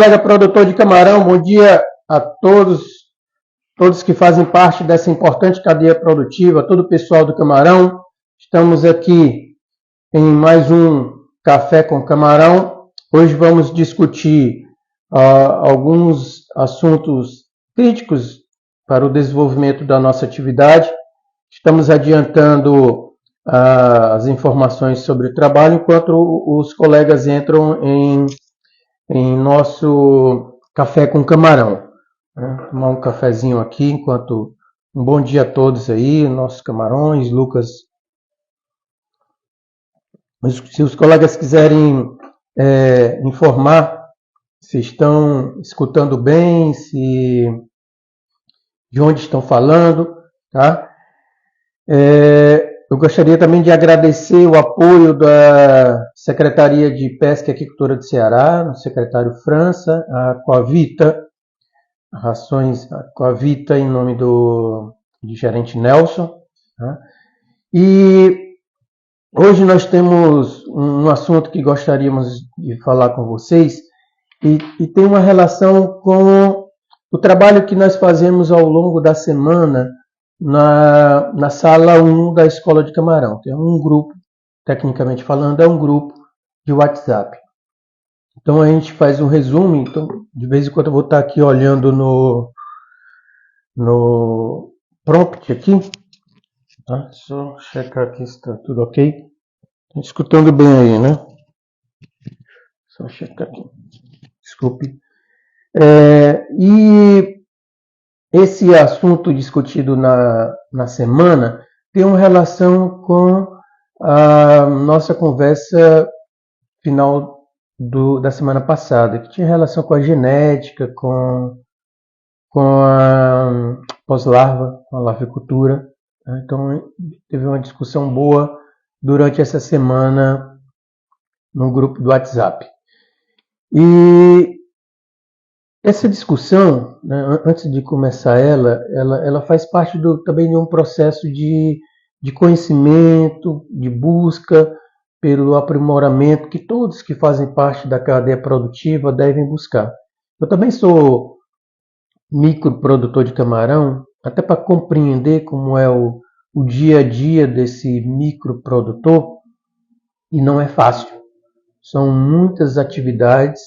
colega produtor de camarão, bom dia a todos que fazem parte dessa importante cadeia produtiva, todo o pessoal do camarão. Estamos aqui em mais um Café com Camarão. Hoje vamos discutir alguns assuntos críticos para o desenvolvimento da nossa atividade. Estamos adiantando as informações sobre o trabalho, enquanto os colegas entram em nosso Café com Camarão. Tomar um cafezinho aqui, enquanto um bom dia a todos aí, nossos camarões, Lucas. Se os colegas quiserem informar se estão escutando bem, de onde estão falando, tá? Eu gostaria também de agradecer o apoio da Secretaria de Pesca e Aquicultura do Ceará, o secretário França, a Coavita, em nome do gerente Nelson. Tá? E hoje nós temos um assunto que gostaríamos de falar com vocês e tem uma relação com o trabalho que nós fazemos ao longo da semana na sala 1 da Escola de Camarão. Tem um grupo, tecnicamente falando, é um grupo de WhatsApp. Então a gente faz um resumo, então de vez em quando eu vou estar aqui olhando no prompt aqui. Tá? Só checar aqui se está tudo ok. Estou escutando bem aí, né? Só checar aqui. Desculpe. E esse assunto discutido na semana tem uma relação com a nossa conversa final da semana passada, que tinha relação com a genética, com a pós-larva, com a larvicultura. Então, teve uma discussão boa durante essa semana no grupo do WhatsApp. E essa discussão, né, antes de começar ela faz parte também de um processo de conhecimento, de busca pelo aprimoramento que todos que fazem parte da cadeia produtiva devem buscar. Eu também sou microprodutor de camarão, até para compreender como é o dia a dia desse microprodutor, e não é fácil. São muitas atividades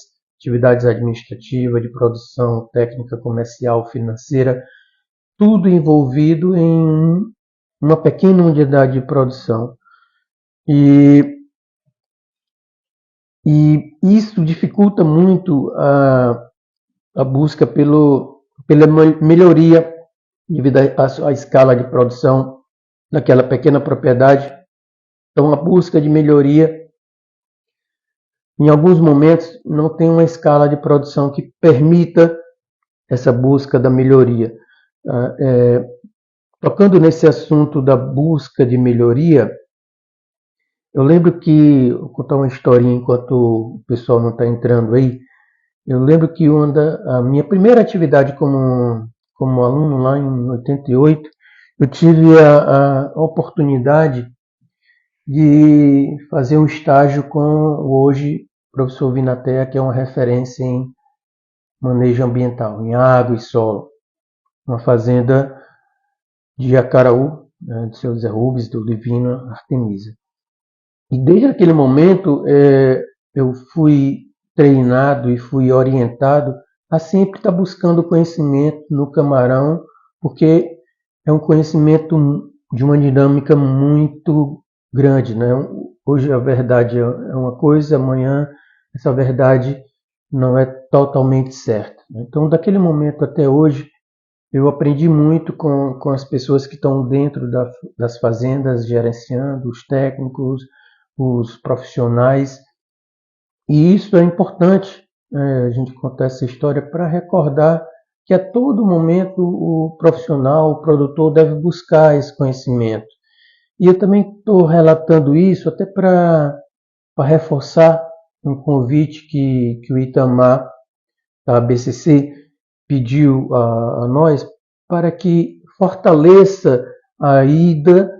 administrativas, de produção, técnica, comercial, financeira, tudo envolvido em uma pequena unidade de produção. E isso dificulta muito a busca pela melhoria devido à escala de produção daquela pequena propriedade. Então, a busca de melhoria, em alguns momentos, não tem uma escala de produção que permita essa busca da melhoria. Tocando nesse assunto da busca de melhoria, eu lembro que, vou contar uma historinha enquanto o pessoal não está entrando aí. Eu lembro que a minha primeira atividade como aluno lá em 88, eu tive a oportunidade de fazer um estágio com hoje o professor Vinatea, que é uma referência em manejo ambiental, em água e solo, uma fazenda de Acaraú, né, de seu Zé Rubens, do Divino Artemisa. E desde aquele momento eu fui treinado e fui orientado a sempre estar buscando conhecimento no camarão, porque é um conhecimento de uma dinâmica muito grande, né? Hoje a verdade é uma coisa, amanhã essa verdade não é totalmente certa. Então, daquele momento até hoje, eu aprendi muito com as pessoas que estão dentro das fazendas, gerenciando, os técnicos, os profissionais. E isso é importante, a gente contar essa história para recordar que a todo momento o profissional, o produtor deve buscar esse conhecimento. E eu também estou relatando isso até para reforçar um convite que o Itamar, da BCC, pediu a nós para que fortaleça a ida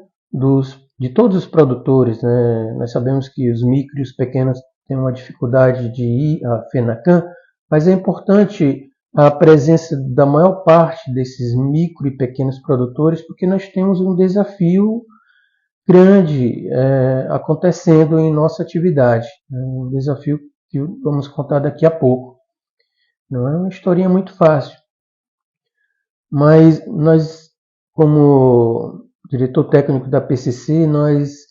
de todos os produtores, né? Nós sabemos que os micros e os pequenos têm uma dificuldade de ir à FENACAM, Mas é importante a presença da maior parte desses micro e pequenos produtores, porque nós temos um desafio grande acontecendo em nossa atividade. Um desafio que vamos contar daqui a pouco. Não é uma historinha muito fácil, mas nós, como diretor técnico da PCC, nós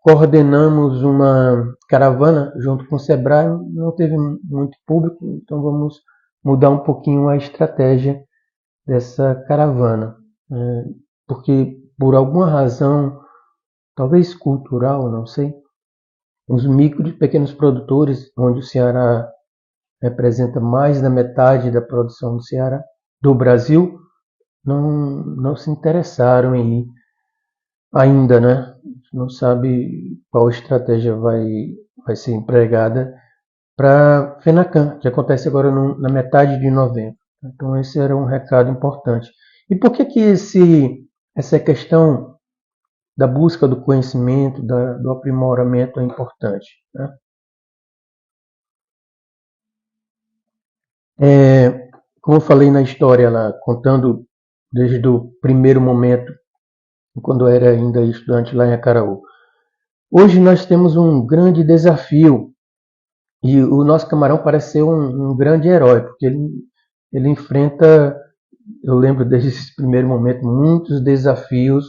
coordenamos uma caravana junto com o Sebrae, não teve muito público, então vamos mudar um pouquinho a estratégia dessa caravana, porque por alguma razão, talvez cultural, não sei, os micro e pequenos produtores, onde o Ceará representa mais da metade da produção do Ceará, do Brasil, não se interessaram em ir ainda, né? A gente não sabe qual estratégia vai ser empregada para a FENACAM, que acontece agora na metade de novembro. Então esse era um recado importante. E por que essa questão da busca do conhecimento, do aprimoramento é importante, né? Como eu falei na história lá, contando desde o primeiro momento, quando eu era ainda estudante lá em Acaraú. Hoje nós temos um grande desafio e o nosso camarão parece ser um grande herói, porque ele enfrenta, eu lembro desde esse primeiro momento, muitos desafios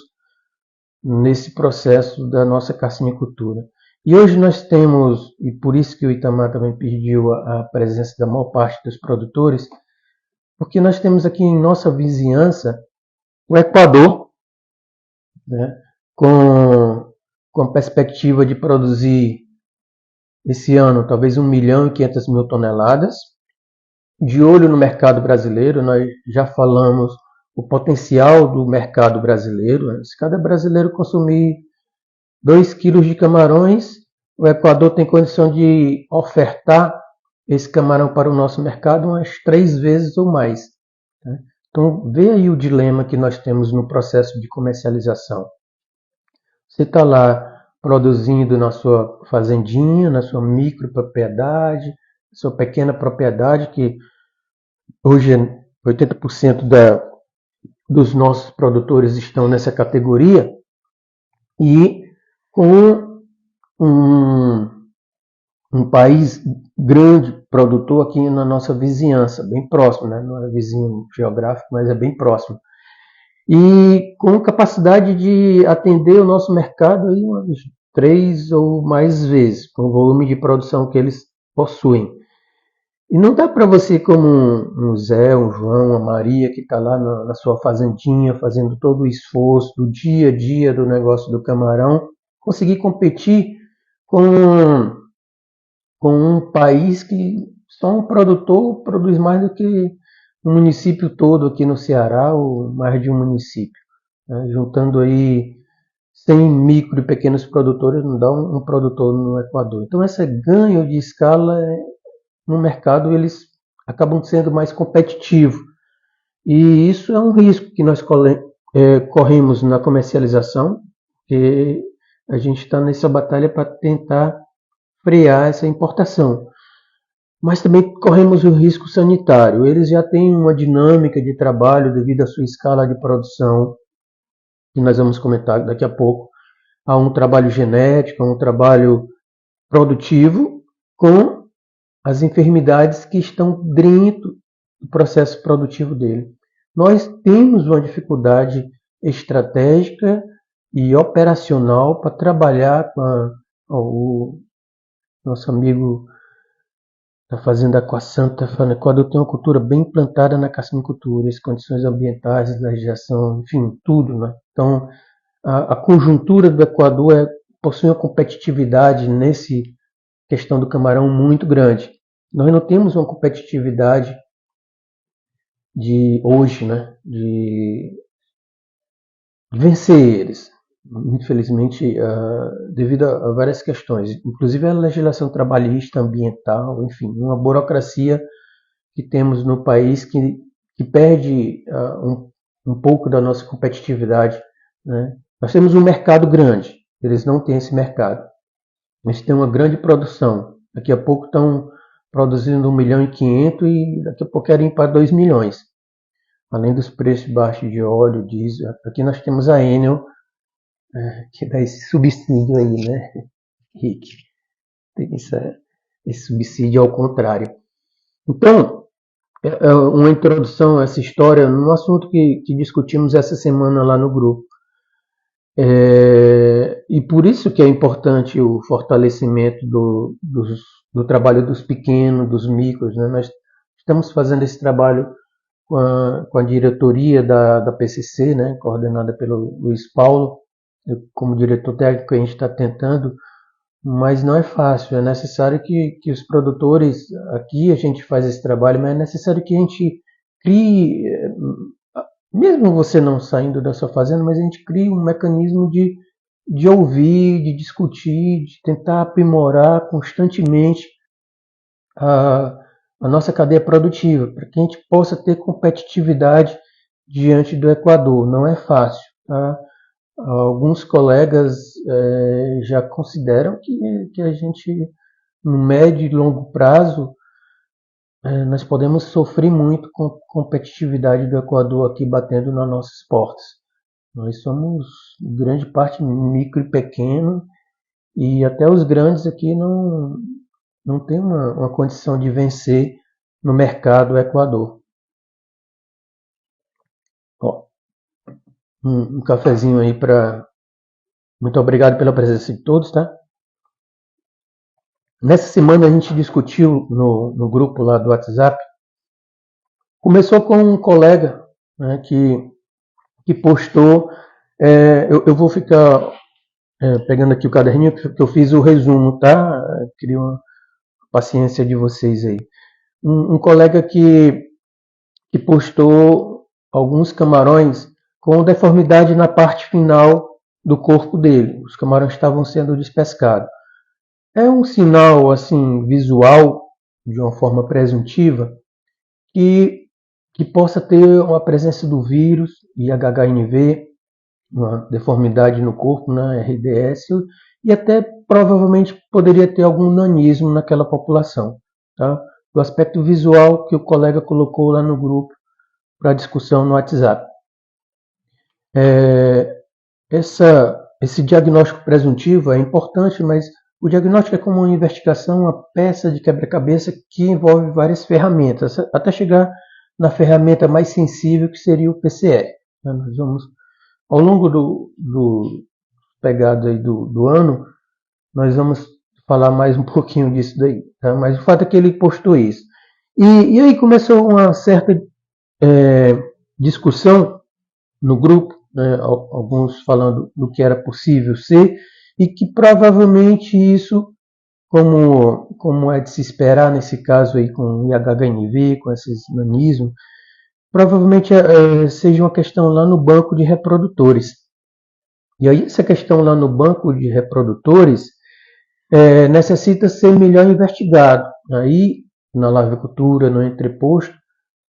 nesse processo da nossa carcinicultura. E hoje nós temos, e por isso que o Itamar também pediu a presença da maior parte dos produtores, porque nós temos aqui em nossa vizinhança o Equador, né, com a perspectiva de produzir esse ano talvez 1.500.000 toneladas. De olho no mercado brasileiro, nós já falamos o potencial do mercado brasileiro. Se cada brasileiro consumir 2 quilos de camarões, o Equador tem condição de ofertar esse camarão para o nosso mercado umas 3 vezes ou mais. Então, vê aí o dilema que nós temos no processo de comercialização. Você está lá produzindo na sua fazendinha, na sua micropropriedade, sua pequena propriedade, que hoje 80% dos nossos produtores estão nessa categoria, e com um país grande produtor aqui na nossa vizinhança, bem próximo, né? Não é vizinho geográfico, mas é bem próximo. E com capacidade de atender o nosso mercado aí umas 3 ou mais vezes, com o volume de produção que eles possuem. E não dá para você, como um Zé, um João, uma Maria, que está lá na sua fazendinha, fazendo todo o esforço do dia a dia do negócio do camarão, conseguir competir com um país que só um produtor produz mais do que um município todo aqui no Ceará, ou mais de um município, né? Juntando aí 100 micro e pequenos produtores, não dá um produtor no Equador. Então, esse ganho de escala no mercado, eles acabam sendo mais competitivos. E isso é um risco que nós corremos na comercialização, porque a gente está nessa batalha para tentar frear essa importação. Mas também corremos o risco sanitário. Eles já têm uma dinâmica de trabalho devido à sua escala de produção, que nós vamos comentar daqui a pouco. Há um trabalho genético, um trabalho produtivo com as enfermidades que estão dentro do processo produtivo dele. Nós temos uma dificuldade estratégica e operacional para trabalhar com o nosso amigo da Fazenda Aquasanta, falando, Equador tem uma cultura bem implantada na carcinicultura, as condições ambientais, legislação, enfim, tudo, né? Então, a conjuntura do Equador possui uma competitividade nesse questão do camarão muito grande. Nós não temos uma competitividade de hoje, né, de vencer eles. Infelizmente, devido a várias questões, inclusive a legislação trabalhista, ambiental, enfim, uma burocracia que temos no país que perde um pouco da nossa competitividade, né? Nós temos um mercado grande, eles não têm esse mercado. Eles têm uma grande produção. Daqui a pouco estão produzindo 1.500.000 e daqui a pouco querem ir para 2 milhões. Além dos preços baixos de óleo, diesel. Aqui nós temos a Enel, que dá esse subsídio aí, né, Rick? Tem esse subsídio ao contrário. Então, uma introdução a essa história no assunto que discutimos essa semana lá no grupo. E por isso que é importante o fortalecimento do trabalho dos pequenos, dos micros. Né? Nós estamos fazendo esse trabalho com a diretoria da PCC, né? Coordenada pelo Luiz Paulo. Eu, como diretor técnico, a gente está tentando, mas não é fácil. É necessário que os produtores, aqui a gente faz esse trabalho, mas é necessário que a gente crie, mesmo você não saindo da sua fazenda, mas a gente cria um mecanismo de ouvir, de discutir, de tentar aprimorar constantemente a nossa cadeia produtiva, para que a gente possa ter competitividade diante do Equador. Não é fácil. Tá? Alguns colegas já consideram que a gente, no médio e longo prazo, nós podemos sofrer muito com a competitividade do Equador aqui batendo nas nossas portas. Nós somos, grande parte, micro e pequeno, e até os grandes aqui não tem uma condição de vencer no mercado Equador. Ó, um cafezinho aí para... Muito obrigado pela presença de todos, tá? Nessa semana a gente discutiu no grupo lá do WhatsApp. Começou com um colega, né, que postou. Eu vou ficar pegando aqui o caderninho que eu fiz o resumo, tá? Queria uma paciência de vocês aí. Um colega que postou alguns camarões com deformidade na parte final do corpo dele. Os camarões estavam sendo despescados. É um sinal assim visual, de uma forma presuntiva, que possa ter uma presença do vírus, IHHNV, uma deformidade no corpo, né, RDS, e até provavelmente poderia ter algum nanismo naquela população. Tá? Do aspecto visual que o colega colocou lá no grupo para discussão no WhatsApp. Esse diagnóstico presuntivo é importante, mas o diagnóstico é como uma investigação, uma peça de quebra-cabeça que envolve várias ferramentas, até chegar na ferramenta mais sensível, que seria o PCR. Nós vamos, ao longo do pegado aí do ano, nós vamos falar mais um pouquinho disso daí. Tá? Mas o fato é que ele postou isso. E aí começou uma certa discussão no grupo, né, alguns falando do que era possível ser, e que provavelmente isso, como é de se esperar nesse caso aí com IHHNV, com esses nanismos, provavelmente seja uma questão lá no banco de reprodutores. E aí essa questão lá no banco de reprodutores necessita ser melhor investigado. Aí, na lavicultura, no entreposto,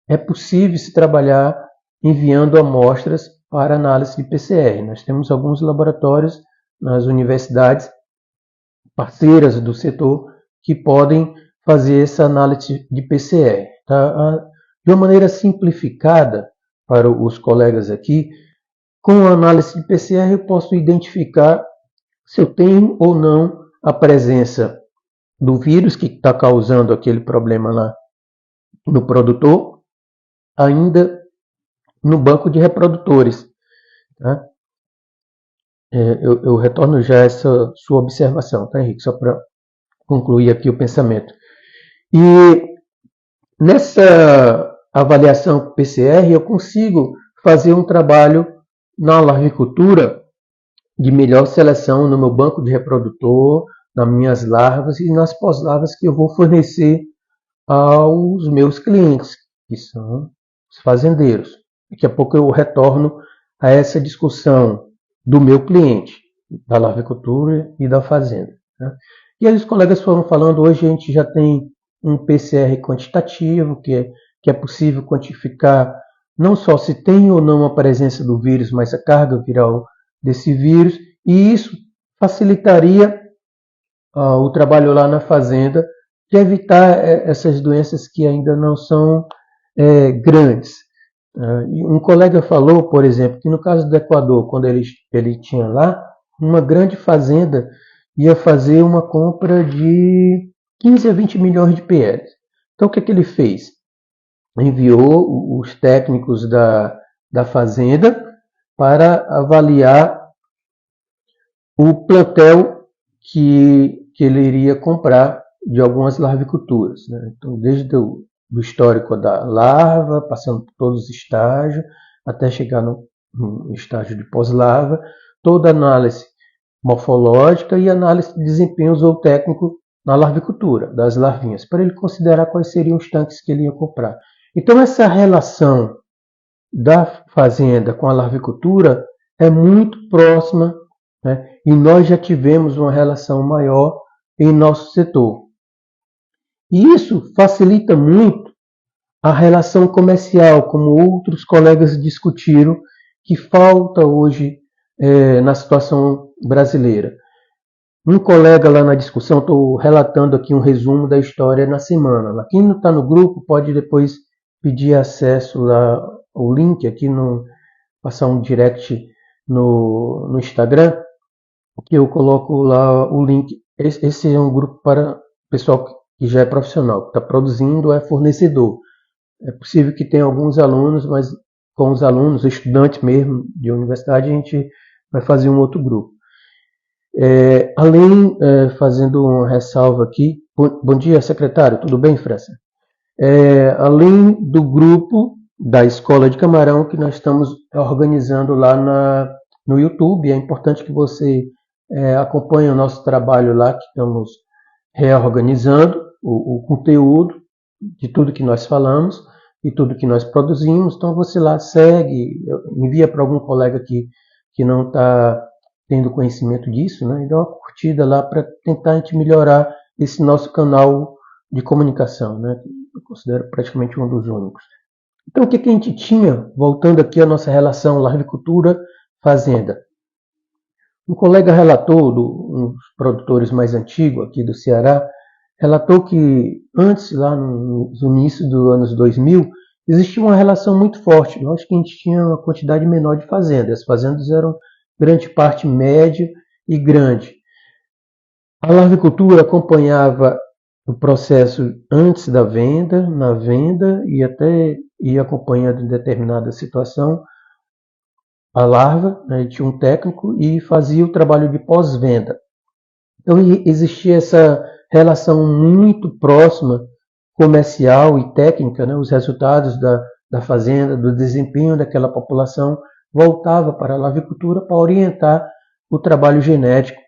é possível se trabalhar enviando amostras para análise de PCR. Nós temos alguns laboratórios nas universidades parceiras do setor que podem fazer essa análise de PCR. Tá? De uma maneira simplificada para os colegas aqui, com a análise de PCR eu posso identificar se eu tenho ou não a presença do vírus que está causando aquele problema lá no produtor, ainda no banco de reprodutores. Tá? Eu retorno já a essa sua observação, tá, Henrique? Só para concluir aqui o pensamento. E nessa avaliação PCR eu consigo fazer um trabalho na larvicultura de melhor seleção no meu banco de reprodutor, nas minhas larvas e nas pós-larvas que eu vou fornecer aos meus clientes, que são os fazendeiros. Daqui a pouco eu retorno a essa discussão do meu cliente, da larvicultura e da fazenda. Né? E aí os colegas foram falando, hoje a gente já tem um PCR quantitativo, que é possível quantificar não só se tem ou não a presença do vírus, mas a carga viral desse vírus, e isso facilitaria o trabalho lá na fazenda de evitar essas doenças que ainda não são grandes. Um colega falou, por exemplo, que no caso do Equador, quando ele tinha lá, uma grande fazenda ia fazer uma compra de 15 a 20 milhões de PL. Então, o que ele fez? Enviou os técnicos da fazenda para avaliar o plantel que ele iria comprar de algumas larviculturas. Né? Então, desde o histórico da larva, passando por todos os estágios, até chegar no estágio de pós-larva, toda análise morfológica e análise de desempenho zootécnico na larvicultura, das larvinhas, para ele considerar quais seriam os tanques que ele ia comprar. Então, essa relação da fazenda com a larvicultura é muito próxima, né? E nós já tivemos uma relação maior em nosso setor. E isso facilita muito a relação comercial, como outros colegas discutiram, que falta hoje na situação brasileira. Um colega lá na discussão, estou relatando aqui um resumo da história na semana. Quem não está no grupo pode depois pedir acesso lá, o link aqui, passar um direct no Instagram, que eu coloco lá o link. Esse é um grupo para pessoal que já é profissional, que está produzindo, é fornecedor. É possível que tenha alguns alunos, mas com os alunos, estudantes mesmo de universidade, a gente vai fazer um outro grupo. Fazendo uma ressalva aqui, bom dia, secretário, tudo bem, França? Além do grupo da Escola de Camarão, que nós estamos organizando lá no YouTube, é importante que você acompanhe o nosso trabalho lá, que estamos reorganizando o conteúdo de tudo que nós falamos e tudo que nós produzimos. Então você lá segue, envia para algum colega que não está tendo conhecimento disso, né? E dá uma curtida lá para tentar a gente melhorar esse nosso canal de comunicação, né? Eu considero praticamente um dos únicos. Então o que a gente tinha, voltando aqui à nossa relação larvicultura-fazenda? Um colega relatou, um dos produtores mais antigos aqui do Ceará, relatou que antes, lá no início dos anos 2000, existia uma relação muito forte. Eu acho que a gente tinha uma quantidade menor de fazendas. As fazendas eram grande parte média e grande. A larvicultura acompanhava o processo antes da venda, na venda e até ia acompanhando em determinada situação a larva, né, tinha um técnico e fazia o trabalho de pós-venda. Então existia essa relação muito próxima, comercial e técnica, né, os resultados da fazenda, do desempenho daquela população, voltava para a larvicultura para orientar o trabalho genético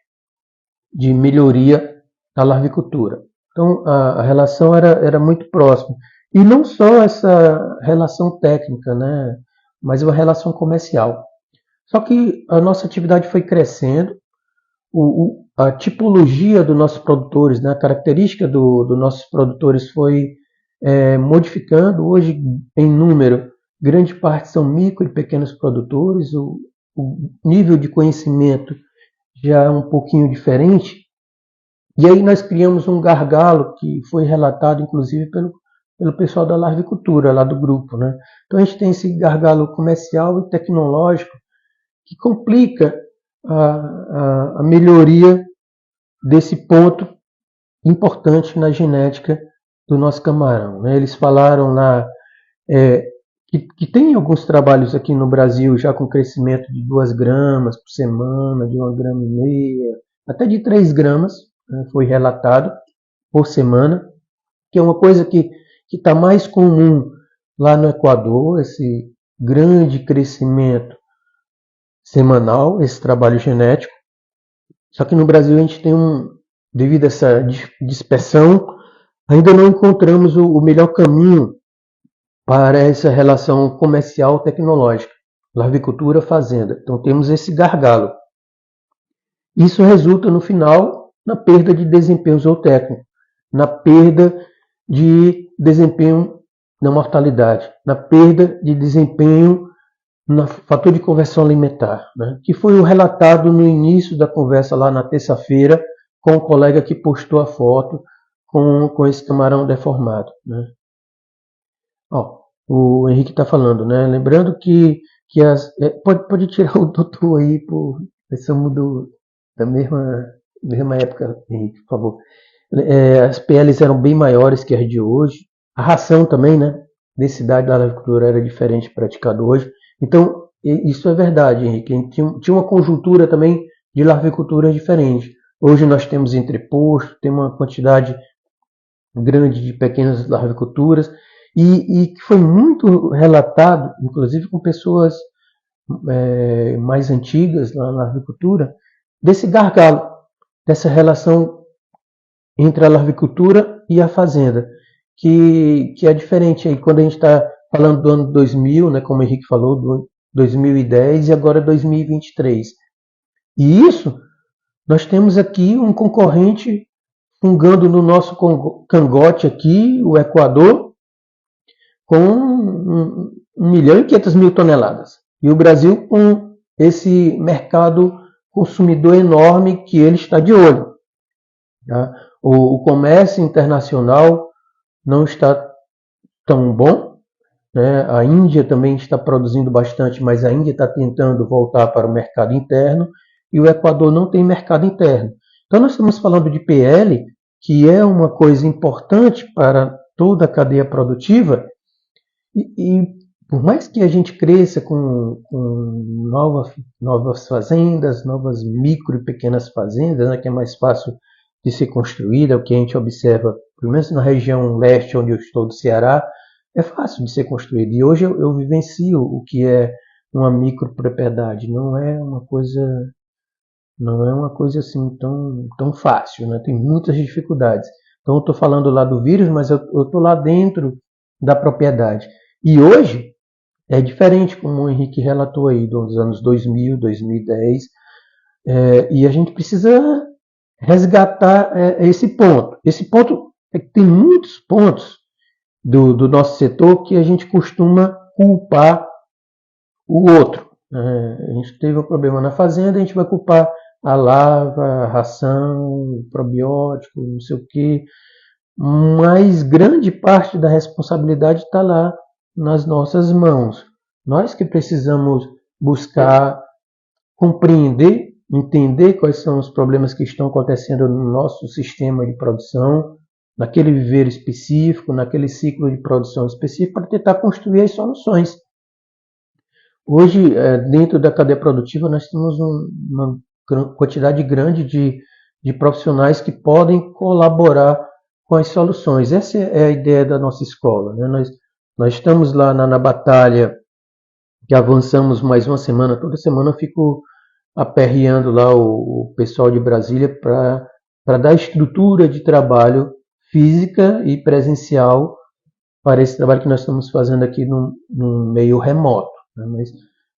de melhoria da larvicultura. Então a relação era muito próxima. E não só essa relação técnica, né, mas uma relação comercial. Só que a nossa atividade foi crescendo, a tipologia dos nossos produtores, né, a característica dos nossos produtores foi modificando. Hoje, em número, grande parte são micro e pequenos produtores, o nível de conhecimento já é um pouquinho diferente. E aí nós criamos um gargalo que foi relatado, inclusive, pelo pessoal da larvicultura, lá do grupo, né? Então a gente tem esse gargalo comercial e tecnológico que complica a melhoria desse ponto importante na genética do nosso camarão, né? Eles falaram lá que tem alguns trabalhos aqui no Brasil já com crescimento de 2 gramas por semana, de 1,5 grama, até de 3 gramas, né, foi relatado por semana, que é uma coisa que está mais comum lá no Equador, esse grande crescimento semanal, esse trabalho genético. Só que no Brasil a gente tem devido a essa dispersão, ainda não encontramos o melhor caminho para essa relação comercial tecnológica, larvicultura fazenda. Então temos esse gargalo. Isso resulta no final na perda de desempenho zootécnico, na perda de desempenho na mortalidade, na perda de desempenho no fator de conversão alimentar, né? Que foi o relatado no início da conversa lá na terça-feira com o colega que postou a foto com esse camarão deformado, né? Ó, o Henrique está falando, né? Lembrando que pode tirar o doutor aí, por somos da mesma época, Henrique, por favor. As PLs eram bem maiores que as de hoje. A ração também, né? Densidade da agricultura era diferente praticada hoje. Então, isso é verdade, Henrique. Tinha uma conjuntura também de larvicultura diferente. Hoje nós temos entreposto, tem uma quantidade grande de pequenas larviculturas e que foi muito relatado, inclusive com pessoas mais antigas lá na larvicultura, desse gargalo, dessa relação entre a larvicultura e a fazenda, que é diferente aí quando a gente está falando do ano 2000, né, como o Henrique falou, do 2010 e agora 2023. E isso, nós temos aqui um concorrente fungando no nosso cangote aqui, o Equador, com 1.500.000 toneladas. E o Brasil com esse mercado consumidor enorme que ele está de olho. Tá? O comércio internacional não está tão bom, né? A Índia também está produzindo bastante, mas a Índia está tentando voltar para o mercado interno e o Equador não tem mercado interno. Então nós estamos falando de PL, que é uma coisa importante para toda a cadeia produtiva, e por mais que a gente cresça com novas fazendas, novas micro e pequenas fazendas, né, que é mais fácil de ser construída, o que a gente observa, pelo menos na região leste, onde eu estou, do Ceará, é fácil de ser construído. E hoje eu vivencio o que é uma micropropriedade. Não é uma coisa assim tão fácil, né? Tem muitas dificuldades. Então eu estou falando lá do vírus, mas eu estou lá dentro da propriedade. E hoje é diferente, como o Henrique relatou aí, dos anos 2000, 2010, e a gente precisa resgatar esse ponto. Esse ponto é que tem muitos pontos do nosso setor que a gente costuma culpar o outro. A gente teve um problema na fazenda, a gente vai culpar a larva, a ração, o probiótico, não sei o quê. Mas grande parte da responsabilidade está lá nas nossas mãos. Nós que precisamos buscar compreender, entender quais são os problemas que estão acontecendo no nosso sistema de produção, naquele viveiro específico, naquele ciclo de produção específico, para tentar construir as soluções. Hoje, dentro da cadeia produtiva, nós temos uma quantidade grande de profissionais que podem colaborar com as soluções. Essa é a ideia da nossa escola, né? Nós estamos lá na batalha, que avançamos mais uma semana. Toda semana eu fico aperreando lá o pessoal de Brasília para dar estrutura de trabalho física e presencial para esse trabalho que nós estamos fazendo aqui num meio remoto, né? Mas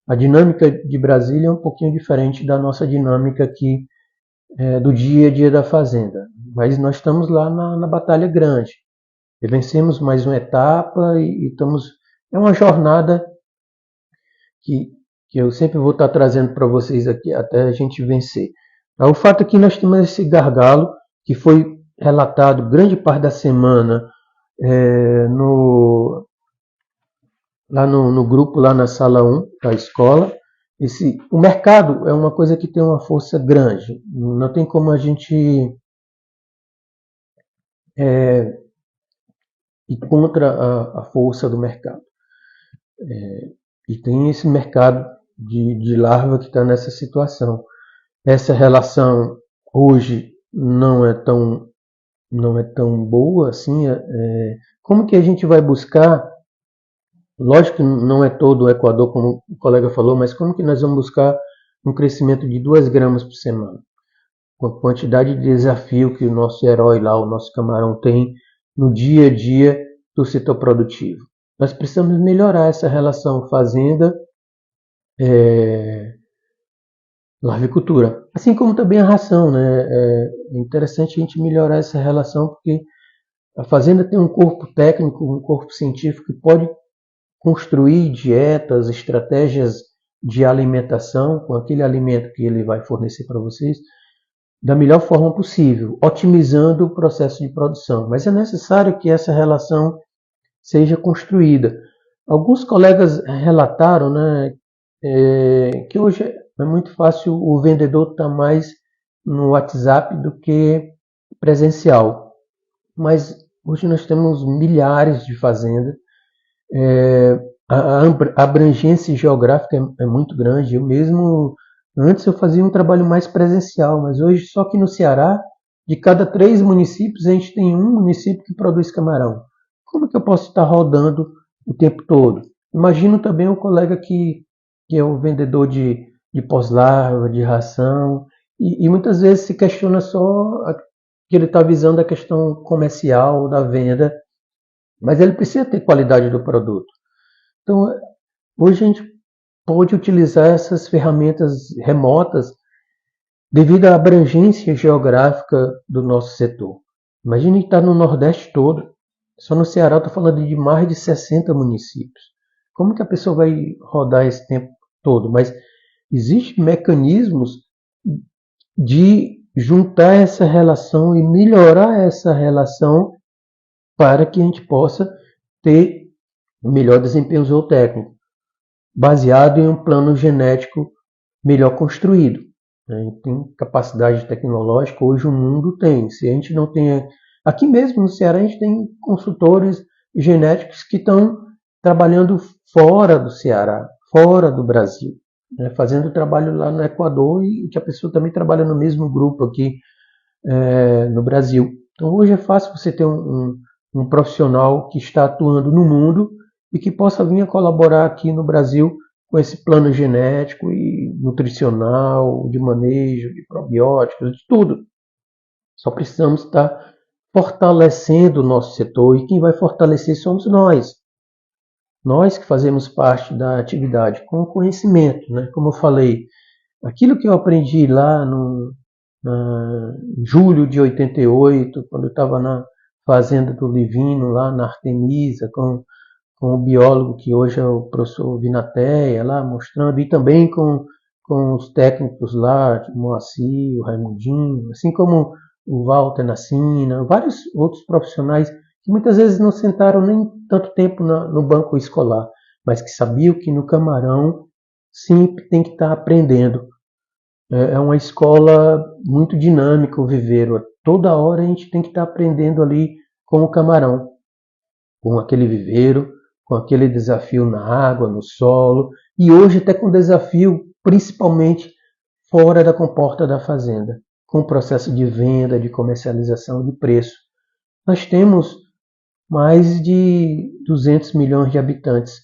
a dinâmica de Brasília é um pouquinho diferente da nossa dinâmica aqui do dia a dia da fazenda. Mas nós estamos lá na batalha grande. E vencemos mais uma etapa e estamos... É uma jornada que eu sempre vou estar trazendo para vocês aqui até a gente vencer. O fato é que nós temos esse gargalo que foi relatado grande parte da semana lá no grupo, lá na sala 1 da escola. O mercado é uma coisa que tem uma força grande. Não tem como a gente ir contra a força do mercado. E tem esse mercado de larva que está nessa situação. Essa relação hoje não é tão boa assim. Como que a gente vai buscar? Lógico que não é todo o Equador, como o colega falou, mas como que nós vamos buscar um crescimento de 2 gramas por semana? Com a quantidade de desafio que o nosso herói lá, o nosso camarão, tem no dia a dia do setor produtivo. Nós precisamos melhorar essa relação fazenda, larvicultura. Assim como também a ração, né? É interessante a gente melhorar essa relação, porque a fazenda tem um corpo técnico, um corpo científico que pode construir dietas, estratégias de alimentação com aquele alimento que ele vai fornecer para vocês, da melhor forma possível, otimizando o processo de produção. Mas é necessário que essa relação seja construída. Alguns colegas relataram, né, que hoje é muito fácil o vendedor estar mais no WhatsApp do que presencial. Mas hoje nós temos milhares de fazendas, a abrangência geográfica é muito grande. Eu mesmo, antes eu fazia um trabalho mais presencial, mas hoje só que no Ceará, de cada 3 municípios, a gente tem um município que produz camarão. Como que eu posso estar rodando o tempo todo? Imagino também o colega que é o vendedor de pós-larva, de ração, e muitas vezes se questiona só que ele está visando a questão comercial da venda, mas ele precisa ter qualidade do produto. Então, hoje a gente pode utilizar essas ferramentas remotas devido à abrangência geográfica do nosso setor. Imagine estar no Nordeste todo. Só no Ceará estou falando de mais de 60 municípios. Como que a pessoa vai rodar esse tempo todo? Mas existem mecanismos de juntar essa relação e melhorar essa relação para que a gente possa ter um melhor desempenho zootécnico, baseado em um plano genético melhor construído. Tem capacidade tecnológica, hoje o mundo tem. Se a gente não tem. Aqui mesmo no Ceará, a gente tem consultores genéticos que estão trabalhando fora do Ceará, fora do Brasil, né, fazendo trabalho lá no Equador e que a pessoa também trabalha no mesmo grupo aqui no Brasil. Então hoje é fácil você ter um profissional que está atuando no mundo e que possa vir a colaborar aqui no Brasil com esse plano genético e nutricional, de manejo, de probióticos, de tudo. Só precisamos estar fortalecendo o nosso setor e quem vai fortalecer somos nós. Nós que fazemos parte da atividade com conhecimento, né? Como eu falei, aquilo que eu aprendi lá em julho de 88, quando eu estava na fazenda do Livino, lá na Artemisa, com o biólogo que hoje é o professor Vinateia, lá mostrando, e também com os técnicos lá, o Moacir, o Raimundinho, assim como o Walter Nassina, vários outros profissionais que muitas vezes não sentaram nem tanto tempo no banco escolar, mas que sabiam que no camarão sempre tem que estar aprendendo. É uma escola muito dinâmica o viveiro. Toda hora a gente tem que estar aprendendo ali com o camarão, com aquele viveiro, com aquele desafio na água, no solo, e hoje até com desafio principalmente fora da comporta da fazenda, com o processo de venda, de comercialização, de preço. Nós temos mais de 200 milhões de habitantes.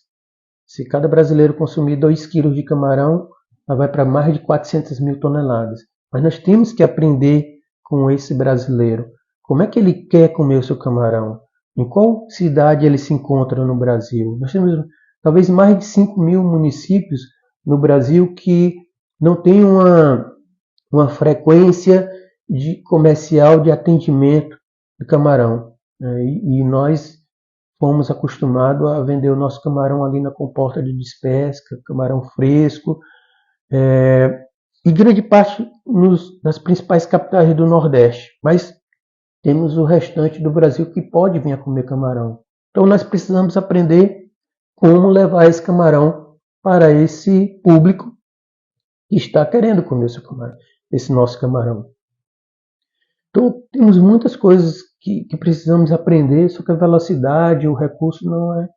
Se cada brasileiro consumir 2 quilos de camarão, ela vai para mais de 400 mil toneladas. Mas nós temos que aprender com esse brasileiro. Como é que ele quer comer o seu camarão? Em qual cidade ele se encontra no Brasil? Nós temos talvez mais de 5 mil municípios no Brasil que não tem uma frequência comercial de atendimento de camarão. E nós fomos acostumados a vender o nosso camarão ali na comporta de despesca, camarão fresco, e grande parte nas principais capitais do Nordeste. Mas temos o restante do Brasil que pode vir a comer camarão. Então nós precisamos aprender como levar esse camarão para esse público que está querendo comer esse nosso camarão. Então temos muitas coisas que precisamos aprender, só que a velocidade, o recurso não é,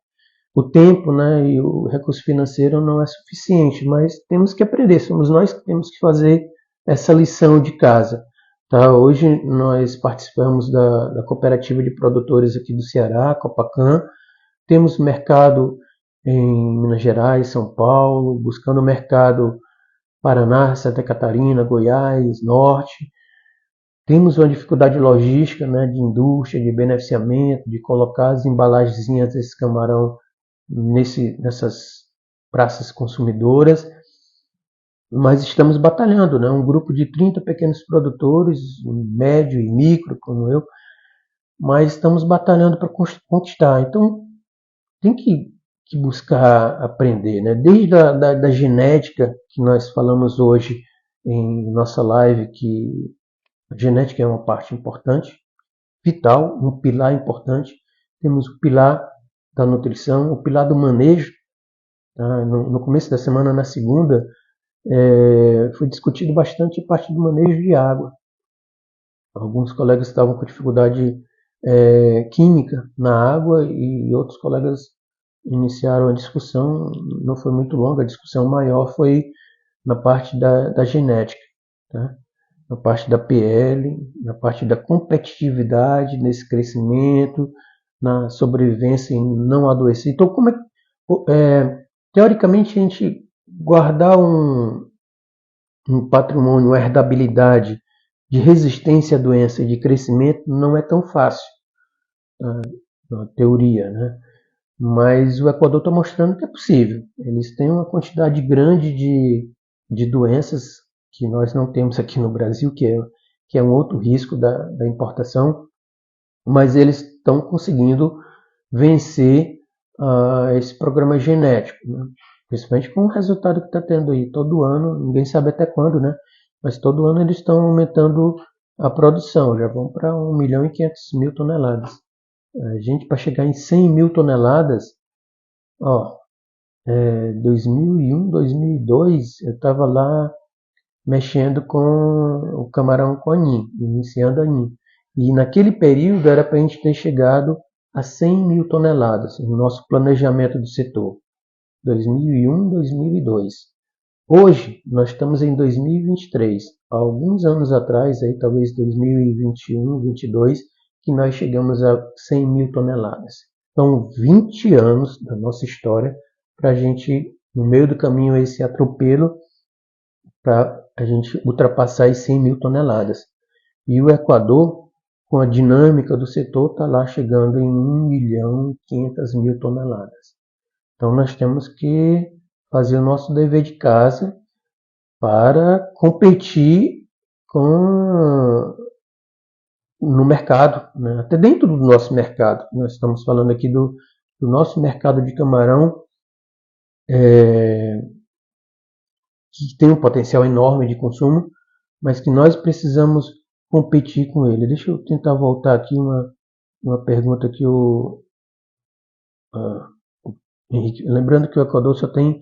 o tempo, né, e o recurso financeiro não é suficiente, mas temos que aprender, somos nós que temos que fazer essa lição de casa. Tá? Hoje nós participamos da cooperativa de produtores aqui do Ceará, Copacan, temos mercado em Minas Gerais, São Paulo, buscando mercado Paraná, Santa Catarina, Goiás, Norte. Temos uma dificuldade logística, né, de indústria, de beneficiamento, de colocar as embalagenzinhas desse camarão nessas praças consumidoras, mas estamos batalhando, né? Um grupo de 30 pequenos produtores, médio e micro, como eu, mas estamos batalhando para conquistar. Então, tem que buscar aprender, né? Desde da genética que nós falamos hoje em nossa live, que A genética é uma parte importante, vital, um pilar importante. Temos o pilar da nutrição, o pilar do manejo. Tá? No começo da semana, na segunda, foi discutido bastante a parte do manejo de água. Alguns colegas estavam com dificuldade química na água e outros colegas iniciaram a discussão, não foi muito longa, a discussão maior foi na parte da genética, tá? Na parte da PL, na parte da competitividade nesse crescimento, na sobrevivência em não adoecer. Então, teoricamente, a gente guardar um patrimônio, uma herdabilidade de resistência à doença e de crescimento não é tão fácil, na teoria, né? Mas o Equador está mostrando que é possível. Eles têm uma quantidade grande de doenças que nós não temos aqui no Brasil, que é um outro risco da importação, mas eles estão conseguindo vencer esse programa genético, né? Principalmente com o resultado que está tendo aí todo ano, ninguém sabe até quando, né? Mas todo ano eles estão aumentando a produção, já vão para 1.500.000 toneladas. A gente, para chegar em 100 mil toneladas, 2001, 2002, eu estava lá mexendo com o camarão com anim, iniciando anim. E naquele período era para a gente ter chegado a 100 mil toneladas no nosso planejamento do setor. 2001, 2002. Hoje, nós estamos em 2023. Há alguns anos atrás, aí, talvez 2021, 2022, que nós chegamos a 100 mil toneladas. Então, 20 anos da nossa história para a gente, no meio do caminho, esse atropelo para a gente ultrapassar as 100 mil toneladas. E o Equador, com a dinâmica do setor, está lá chegando em 1.500.000 toneladas. Então nós temos que fazer o nosso dever de casa para competir no mercado, né? Até dentro do nosso mercado. Nós estamos falando aqui do nosso mercado de camarão, que tem um potencial enorme de consumo, mas que nós precisamos competir com ele. Deixa eu tentar voltar aqui uma pergunta que o Henrique. Lembrando que o Equador só tem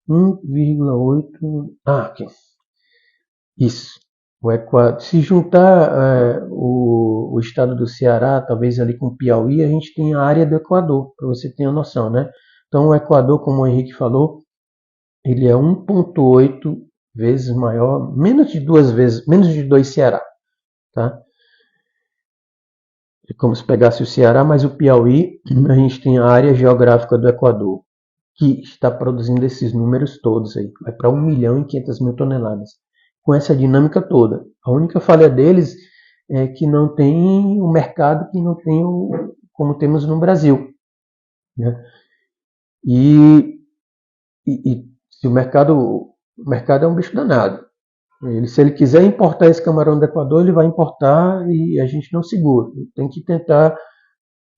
1,8. Aqui. Isso. O Equador, se juntar o estado do Ceará, talvez ali com o Piauí, a gente tem a área do Equador, para você ter uma noção, né? Então o Equador, como o Henrique falou, ele é 1,8 vezes maior, menos de 2 Ceará, tá? É como se pegasse o Ceará, mas o Piauí, a gente tem a área geográfica do Equador, que está produzindo esses números todos aí, vai para 1.500.000 toneladas, com essa dinâmica toda. A única falha deles é que não tem o mercado, que não tem como temos no Brasil, né? E se o mercado é um bicho danado. Se ele quiser importar esse camarão do Equador, ele vai importar e a gente não segura. Tem que tentar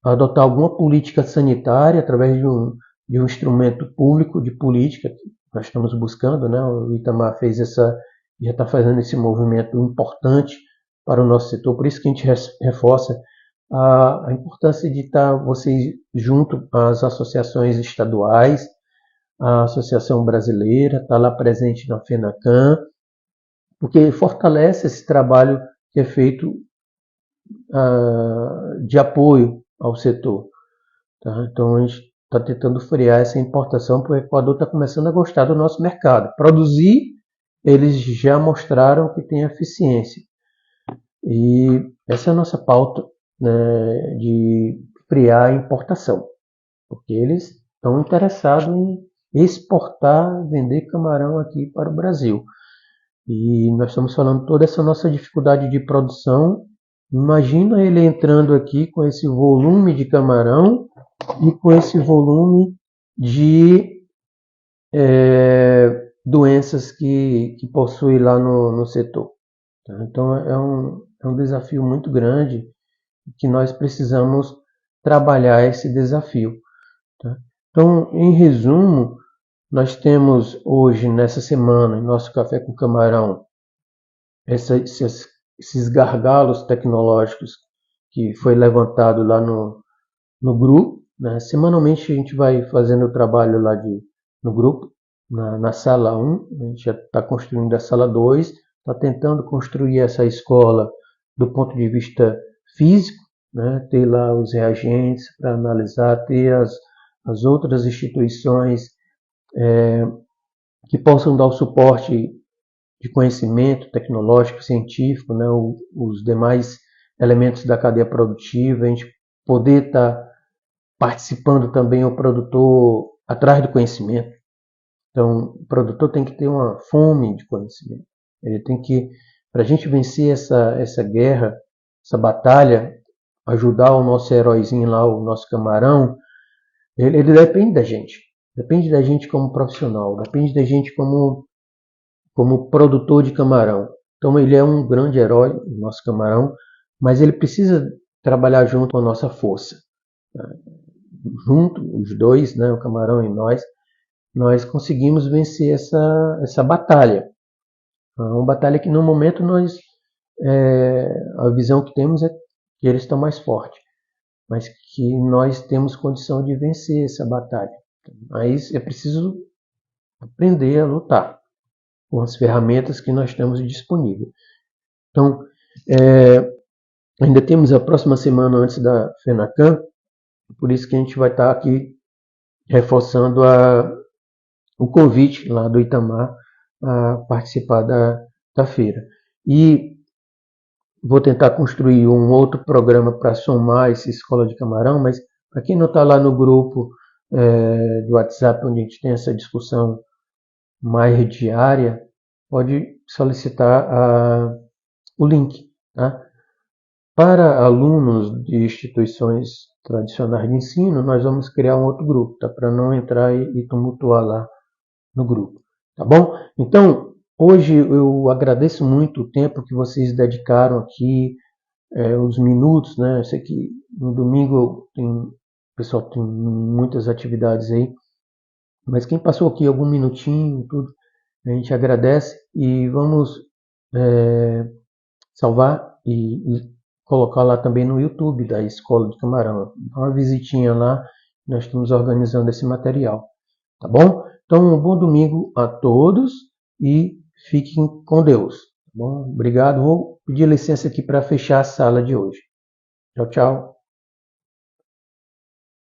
adotar alguma política sanitária através de um instrumento público de política que nós estamos buscando, né? O Itamar já está fazendo esse movimento importante para o nosso setor, por isso que a gente reforça a importância de estar vocês junto às associações estaduais, a Associação Brasileira, está lá presente na FENACAN, porque fortalece esse trabalho que é feito de apoio ao setor. Tá? Então a gente está tentando frear essa importação, porque o Equador está começando a gostar do nosso mercado. Produzir, eles já mostraram que tem eficiência. E essa é a nossa pauta, né, de frear a importação, porque eles estão interessados em exportar, vender camarão aqui para o Brasil. E nós estamos falando toda essa nossa dificuldade de produção. Imagina ele entrando aqui com esse volume de camarão e com esse volume de doenças que possui lá no setor. Tá? Então é um desafio muito grande que nós precisamos trabalhar esse desafio. Tá? Então, em resumo, nós temos hoje, nessa semana, em nosso Café com Camarão, esses gargalos tecnológicos que foi levantado lá no grupo, né? Semanalmente a gente vai fazendo o trabalho lá no grupo, na sala 1, a gente já está construindo a sala 2, está tentando construir essa escola do ponto de vista físico, né? Ter lá os reagentes para analisar, ter as outras instituições que possam dar o suporte de conhecimento tecnológico, científico, né? Os demais elementos da cadeia produtiva, a gente poder estar participando também o produtor atrás do conhecimento. Então, o produtor tem que ter uma fome de conhecimento. Ele tem que, para a gente vencer essa guerra, essa batalha, ajudar o nosso heróizinho lá, o nosso camarão, ele depende da gente. Depende da gente como profissional, depende da gente como produtor de camarão. Então, ele é um grande herói, o nosso camarão, mas ele precisa trabalhar junto com a nossa força. Junto, os dois, né, o camarão e nós conseguimos vencer essa batalha. É uma batalha que no momento a visão que temos é que eles estão mais fortes, mas que nós temos condição de vencer essa batalha. Mas é preciso aprender a lutar com as ferramentas que nós temos disponíveis. Então, ainda temos a próxima semana antes da FENACAM, por isso que a gente vai estar aqui reforçando o convite lá do Itamar a participar da feira. E vou tentar construir um outro programa para somar essa escola de camarão, mas para quem não está lá no grupo do WhatsApp, onde a gente tem essa discussão mais diária, pode solicitar o link. Tá? Para alunos de instituições tradicionais de ensino, nós vamos criar um outro grupo, tá? Para não entrar e tumultuar lá no grupo, tá bom? Então, hoje eu agradeço muito o tempo que vocês dedicaram aqui, os minutos, né? Eu sei que no domingo o pessoal tem muitas atividades aí, mas quem passou aqui algum minutinho, tudo, a gente agradece e vamos salvar e colocar lá também no YouTube da Escola de Camarão. Dá uma visitinha lá, nós estamos organizando esse material, tá bom? Então, um bom domingo a todos e fiquem com Deus. Tá bom? Obrigado. Vou pedir licença aqui para fechar a sala de hoje. Tchau, tchau.